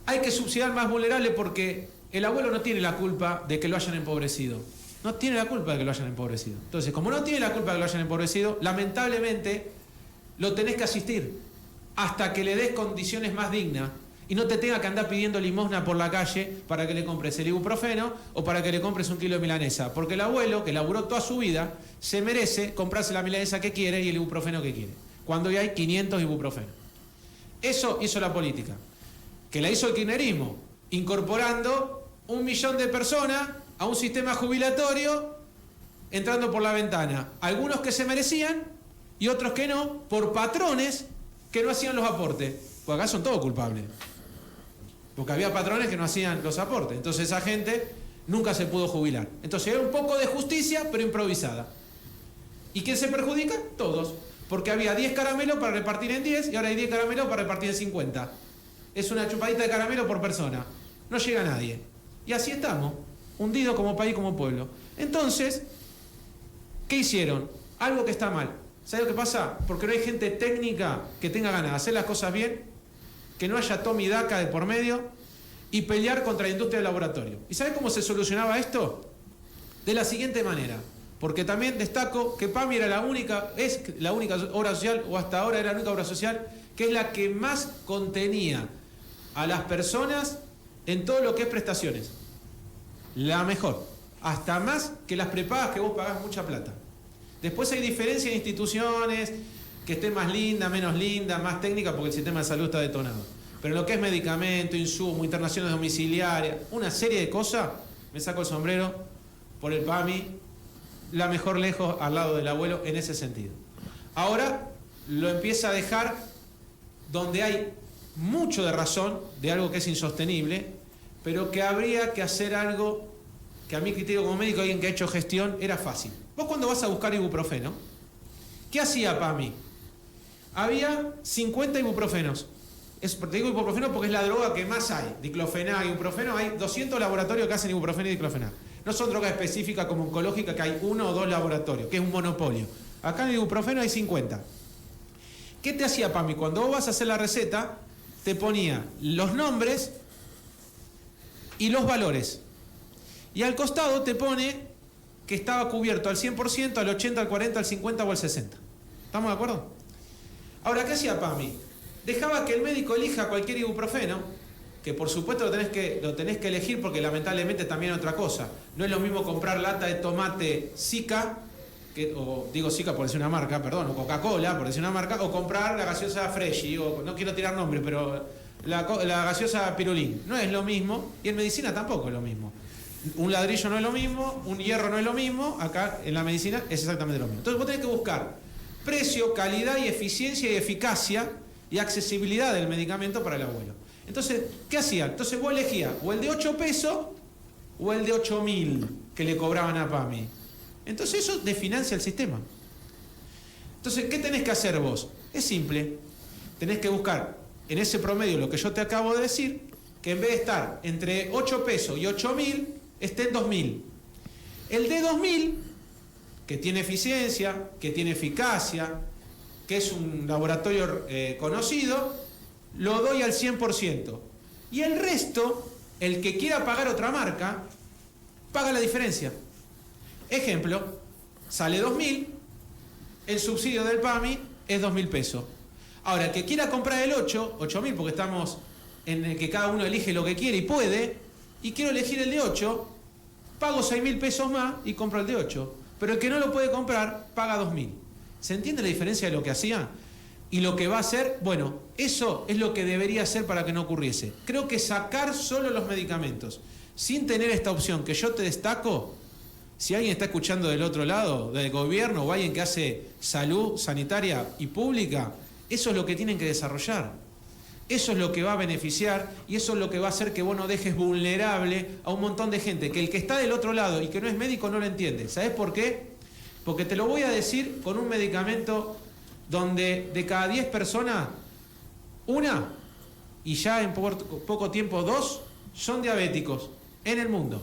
hay que subsidiar más vulnerable porque el abuelo no tiene la culpa de que lo hayan empobrecido. No tiene la culpa de que lo hayan empobrecido. Entonces, como no tiene la culpa de que lo hayan empobrecido, lamentablemente lo tenés que asistir hasta que le des condiciones más dignas y no te tenga que andar pidiendo limosna por la calle para que le compres el ibuprofeno o para que le compres un kilo de milanesa. Porque el abuelo, que laburó toda su vida, se merece comprarse la milanesa que quiere y el ibuprofeno que quiere, cuando hoy hay 500 ibuprofenos. Eso hizo la política, que la hizo el kirchnerismo, incorporando 1 millón de personas a un sistema jubilatorio, entrando por la ventana. Algunos que se merecían y otros que no, por patrones que no hacían los aportes. Pues acá son todos culpables. Porque había patrones que no hacían los aportes. Entonces esa gente nunca se pudo jubilar. Entonces era un poco de justicia, pero improvisada. ¿Y quién se perjudica? Todos. Porque había 10 caramelos para repartir en 10 y ahora hay 10 caramelos para repartir en 50. Es una chupadita de caramelo por persona. No llega a nadie. Y así estamos, hundidos como país, como pueblo. Entonces, ¿qué hicieron? Algo que está mal. ¿Sabes lo que pasa? Porque no hay gente técnica que tenga ganas de hacer las cosas bien, que no haya toma y daca de por medio y pelear contra la industria del laboratorio. ¿Y sabes cómo se solucionaba esto? De la siguiente manera. Porque también destaco que PAMI era es la única obra social, o hasta ahora era la única obra social, que es la que más contenía a las personas en todo lo que es prestaciones. La mejor. Hasta más que las prepagas, que vos pagás mucha plata. Después hay diferencia en instituciones, que estén más lindas, menos lindas, más técnicas, porque el sistema de salud está detonado. Pero lo que es medicamento, insumo, internaciones domiciliarias, una serie de cosas, me saco el sombrero por el PAMI, la mejor lejos al lado del abuelo en ese sentido. Ahora lo empieza a dejar donde hay mucho de razón de algo que es insostenible, pero que habría que hacer algo que a mi criterio como médico, alguien que ha hecho gestión, era fácil. Vos cuando vas a buscar ibuprofeno, ¿qué hacía PAMI? Había 50 ibuprofenos. Te digo ibuprofeno porque es la droga que más hay. Diclofenac, ibuprofeno, hay 200 laboratorios que hacen ibuprofeno y diclofenac. No son drogas específicas como oncológica, que hay 1 o 2 laboratorios, que es un monopolio. Acá en el ibuprofeno hay 50. ¿Qué te hacía PAMI? Cuando vos vas a hacer la receta, te ponía los nombres y los valores. Y al costado te pone que estaba cubierto al 100%, al 80%, al 40%, al 50% o al 60%. ¿Estamos de acuerdo? Ahora, ¿qué hacía PAMI? Dejaba que el médico elija cualquier ibuprofeno, que por supuesto lo tenés que elegir porque lamentablemente también otra cosa. No es lo mismo comprar lata de tomate Zika, o digo Zika por decir una marca, perdón, o Coca-Cola por decir una marca, o comprar la gaseosa Freshy, o no quiero tirar nombre, pero la gaseosa Pirulín. No es lo mismo, y en medicina tampoco es lo mismo. Un ladrillo no es lo mismo, un hierro no es lo mismo, acá en la medicina es exactamente lo mismo. Entonces vos tenés que buscar precio, calidad y eficiencia y eficacia y accesibilidad del medicamento para el abuelo. Entonces, ¿qué hacía? Entonces vos elegías o el de 8 pesos o el de 8.000 que le cobraban a PAMI. Entonces eso desfinancia el sistema. Entonces, ¿qué tenés que hacer vos? Es simple. Tenés que buscar en ese promedio lo que yo te acabo de decir, que en vez de estar entre 8 pesos y 8.000, esté en 2.000. El de 2.000, que tiene eficiencia, que tiene eficacia, que es un laboratorio conocido, lo doy al 100%. Y el resto, el que quiera pagar otra marca, paga la diferencia. Ejemplo, sale 2.000, el subsidio del PAMI es 2.000 pesos. Ahora, el que quiera comprar el 8.000, porque estamos en el que cada uno elige lo que quiere y puede, y quiero elegir el de 8, pago 6.000 pesos más y compro el de 8. Pero el que no lo puede comprar, paga 2.000. ¿Se entiende la diferencia de lo que hacía? Y lo que va a hacer, bueno, eso es lo que debería hacer para que no ocurriese. Creo que sacar solo los medicamentos, sin tener esta opción que yo te destaco, si alguien está escuchando del otro lado, del gobierno, o alguien que hace salud sanitaria y pública, eso es lo que tienen que desarrollar. Eso es lo que va a beneficiar y eso es lo que va a hacer que vos no dejes vulnerable a un montón de gente, que el que está del otro lado y que no es médico no lo entiende. ¿Sabés por qué? Porque te lo voy a decir con un medicamento donde de cada 10 personas, una, y ya en poco tiempo 2, son diabéticos en el mundo.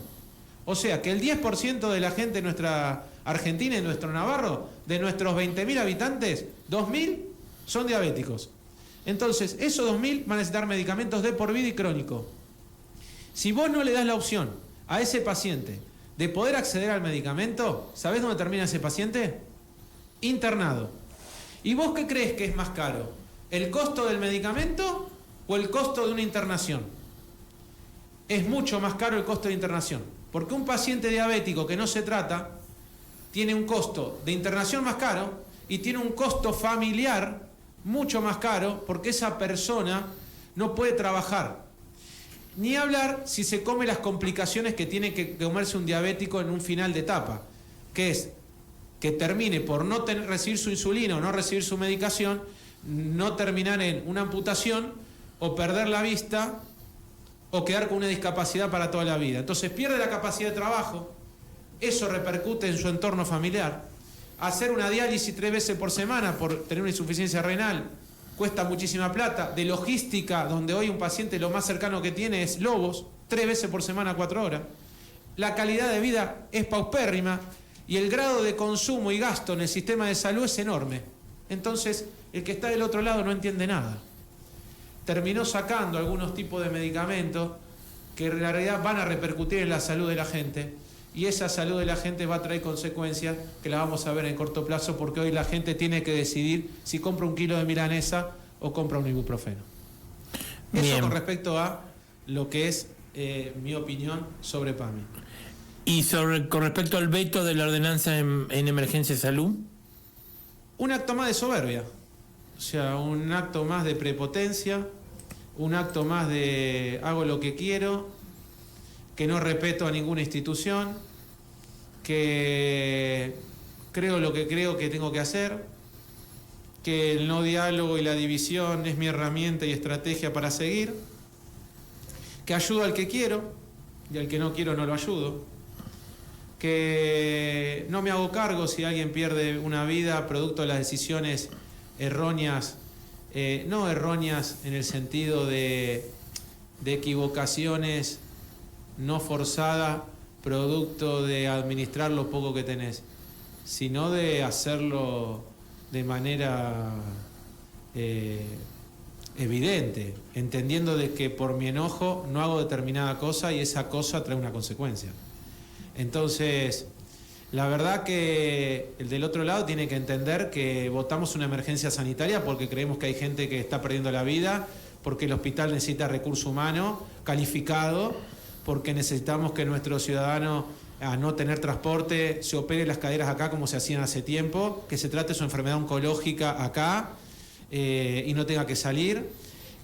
O sea que el 10% de la gente de nuestra Argentina y nuestro Navarro, de nuestros 20.000 habitantes, 2.000 son diabéticos. Entonces, esos 2.000 van a necesitar medicamentos de por vida y crónico. Si vos no le das la opción a ese paciente de poder acceder al medicamento, ¿sabés dónde termina ese paciente? Internado. ¿Y vos qué crees que es más caro? ¿El costo del medicamento o el costo de una internación? Es mucho más caro el costo de internación, porque un paciente diabético que no se trata tiene un costo de internación más caro y tiene un costo familiar mucho más caro, porque esa persona no puede trabajar. Ni hablar si se come las complicaciones que tiene que comerse un diabético en un final de etapa, que es que termine por no recibir su insulina o no recibir su medicación, no terminar en una amputación o perder la vista o quedar con una discapacidad para toda la vida. Entonces pierde la capacidad de trabajo, eso repercute en su entorno familiar. Hacer una diálisis 3 veces por semana por tener una insuficiencia renal cuesta muchísima plata. De logística, donde hoy un paciente lo más cercano que tiene es Lobos, 3 veces por semana, 4 horas. La calidad de vida es paupérrima y el grado de consumo y gasto en el sistema de salud es enorme. Entonces, el que está del otro lado no entiende nada. Terminó sacando algunos tipos de medicamentos que en realidad van a repercutir en la salud de la gente, y esa salud de la gente va a traer consecuencias que las vamos a ver en corto plazo, porque hoy la gente tiene que decidir si compra 1 kilo de milanesa o compra un ibuprofeno. Bien. Eso con respecto a lo que es mi opinión sobre PAMI. ¿Y con respecto al veto de la ordenanza en emergencia de salud? Un acto más de soberbia, o sea, un acto más de prepotencia, un acto más de hago lo que quiero, que no respeto a ninguna institución, que creo lo que creo que tengo que hacer, que el no diálogo y la división es mi herramienta y estrategia para seguir, que ayudo al que quiero y al que no quiero no lo ayudo, que no me hago cargo si alguien pierde una vida producto de las decisiones erróneas, no erróneas en el sentido de equivocaciones no forzada, producto de administrar lo poco que tenés, sino de hacerlo de manera evidente, entendiendo de que por mi enojo no hago determinada cosa y esa cosa trae una consecuencia. Entonces, la verdad que el del otro lado tiene que entender que votamos una emergencia sanitaria porque creemos que hay gente que está perdiendo la vida, porque el hospital necesita recurso humano calificado, porque necesitamos que nuestro ciudadano, a no tener transporte, se opere las caderas acá como se hacían hace tiempo, que se trate su enfermedad oncológica acá y no tenga que salir,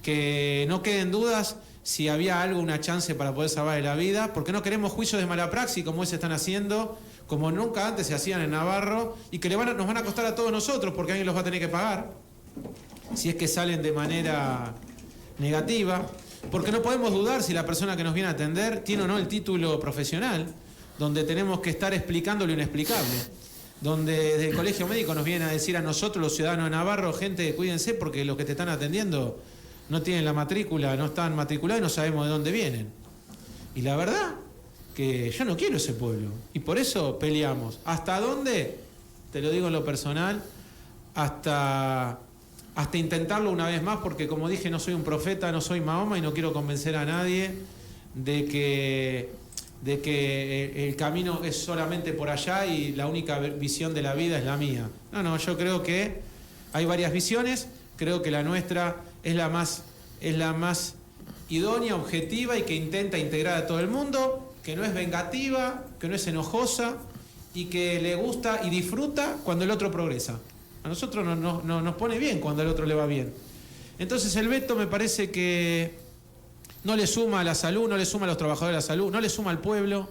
que no queden dudas si había algo, una chance para poder salvarle la vida, porque no queremos juicios de mala praxis como se están haciendo, como nunca antes se hacían en Navarro, y que nos van a costar a todos nosotros porque alguien los va a tener que pagar, si es que salen de manera negativa. Porque no podemos dudar si la persona que nos viene a atender tiene o no el título profesional, donde tenemos que estar explicando lo inexplicable, donde desde el colegio médico nos vienen a decir a nosotros, los ciudadanos de Navarro, gente, cuídense porque los que te están atendiendo no tienen la matrícula, no están matriculados y no sabemos de dónde vienen. Y la verdad que yo no quiero ese pueblo, y por eso peleamos. ¿Hasta dónde? Te lo digo en lo personal, hasta intentarlo una vez más, porque como dije, no soy un profeta, no soy Mahoma y no quiero convencer a nadie de que el camino es solamente por allá y la única visión de la vida es la mía. No, yo creo que hay varias visiones, creo que la nuestra es la más idónea, objetiva y que intenta integrar a todo el mundo, que no es vengativa, que no es enojosa y que le gusta y disfruta cuando el otro progresa. A nosotros nos pone bien cuando al otro le va bien. Entonces el veto me parece que no le suma a la salud, no le suma a los trabajadores de la salud, no le suma al pueblo,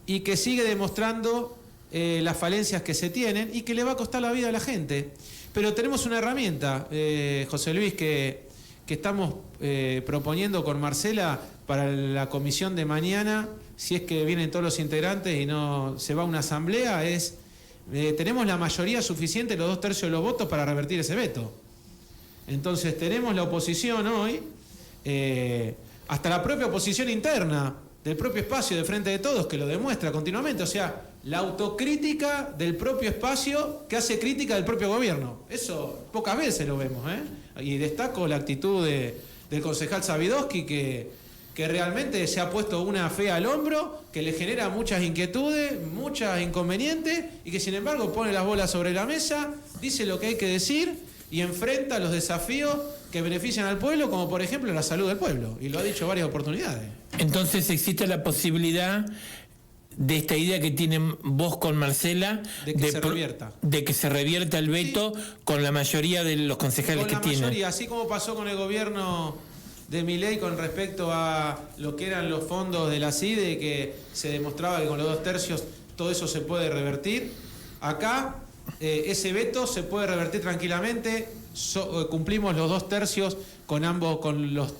y que sigue demostrando las falencias que se tienen y que le va a costar la vida a la gente. Pero tenemos una herramienta, José Luis, que estamos proponiendo con Marcela para la comisión de mañana, si es que vienen todos los integrantes y no se va a una asamblea, tenemos la mayoría suficiente, los 2/3 de los votos para revertir ese veto. Entonces tenemos la oposición hoy, hasta la propia oposición interna del propio espacio de Frente de Todos, que lo demuestra continuamente, o sea, la autocrítica del propio espacio que hace crítica del propio gobierno. Eso pocas veces lo vemos, Y destaco la actitud del concejal Sabidowski, que realmente se ha puesto una fe al hombro, que le genera muchas inquietudes, muchos inconvenientes, y que sin embargo pone las bolas sobre la mesa, dice lo que hay que decir y enfrenta los desafíos que benefician al pueblo, como por ejemplo la salud del pueblo, y lo ha dicho varias oportunidades. Entonces existe la posibilidad de esta idea que tienen vos con Marcela de que se revierta. De que se revierta el veto, sí, con la mayoría de los concejales que tienen. Con la mayoría, así como pasó con el gobierno de Milei con respecto a lo que eran los fondos de la CIDE, que se demostraba que con los 2 tercios todo eso se puede revertir. Acá ese veto se puede revertir tranquilamente. Cumplimos los 2 tercios con los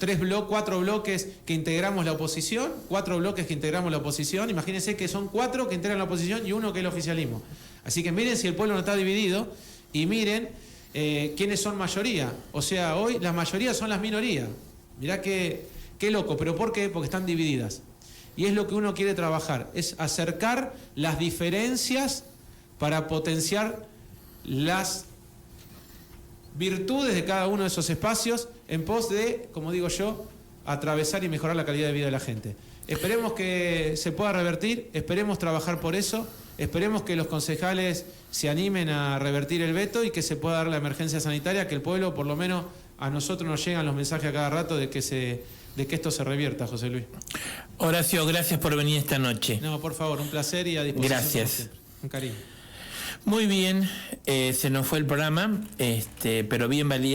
4 bloques que integramos la oposición. 4 bloques que integramos la oposición. Imagínense que son 4 que integran la oposición y 1 que es el oficialismo. Así que miren si el pueblo no está dividido y miren quiénes son mayoría. O sea, hoy las mayorías son las minorías. Mirá qué loco, ¿pero por qué? Porque están divididas. Y es lo que uno quiere trabajar, es acercar las diferencias para potenciar las virtudes de cada uno de esos espacios en pos de, como digo yo, atravesar y mejorar la calidad de vida de la gente. Esperemos que se pueda revertir, esperemos trabajar por eso, esperemos que los concejales se animen a revertir el veto y que se pueda dar la emergencia sanitaria, que el pueblo, por lo menos a nosotros nos llegan los mensajes a cada rato de que esto se revierta, José Luis. Horacio, gracias por venir esta noche. No, por favor, un placer y a disposición. Gracias. Un cariño. Muy bien, se nos fue el programa, pero bien valiente.